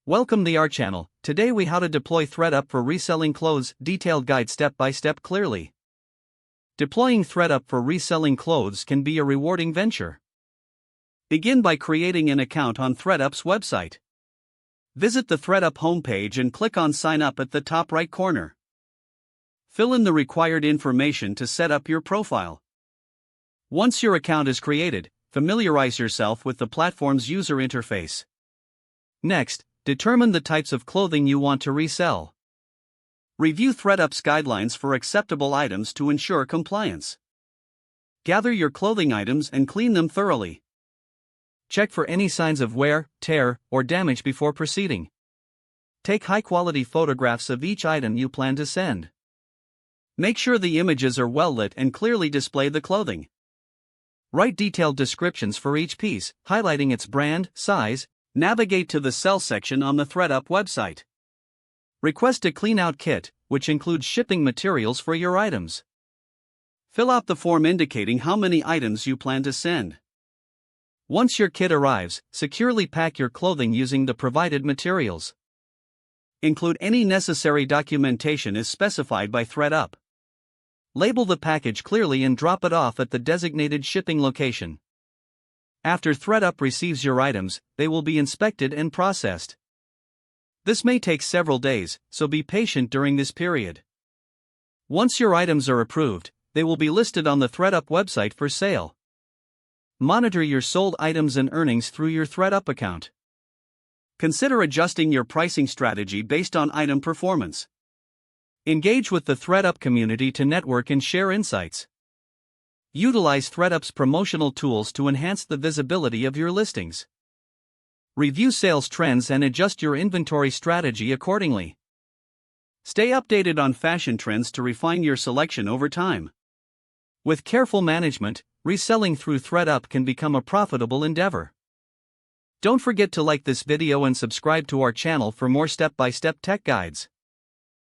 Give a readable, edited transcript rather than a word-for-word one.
Welcome to our channel. Today we how to deploy ThredUp for reselling clothes, detailed guide step by step clearly. Deploying ThredUp for reselling clothes can be a rewarding venture. Begin by creating an account on ThredUp's website. Visit the ThredUp homepage and click on Sign Up at the top right corner. Fill in the required information to set up your profile. Once your account is created, familiarize yourself with the platform's user interface. Next, determine the types of clothing you want to resell. Review ThredUp's guidelines for acceptable items to ensure compliance. Gather your clothing items and clean them thoroughly. Check for any signs of wear, tear, or damage before proceeding. Take high-quality photographs of each item you plan to send. Make sure the images are well lit and clearly display the clothing. Write detailed descriptions for each piece, highlighting its brand, size. Navigate to the Sell section on the ThredUp website. Request a clean-out kit, which includes shipping materials for your items. Fill out the form indicating how many items you plan to send. Once your kit arrives, securely pack your clothing using the provided materials. Include any necessary documentation as specified by ThredUp. Label the package clearly and drop it off at the designated shipping location. After ThredUp receives your items, they will be inspected and processed. This may take several days, so be patient during this period. Once your items are approved, they will be listed on the ThredUp website for sale. Monitor your sold items and earnings through your ThredUp account. Consider adjusting your pricing strategy based on item performance. Engage with the ThredUp community to network and share insights. Utilize ThredUp's promotional tools to enhance the visibility of your listings. Review sales trends and adjust your inventory strategy accordingly. Stay updated on fashion trends to refine your selection over time. With careful management, reselling through ThredUp can become a profitable endeavor. Don't forget to like this video and subscribe to our channel for more step-by-step tech guides.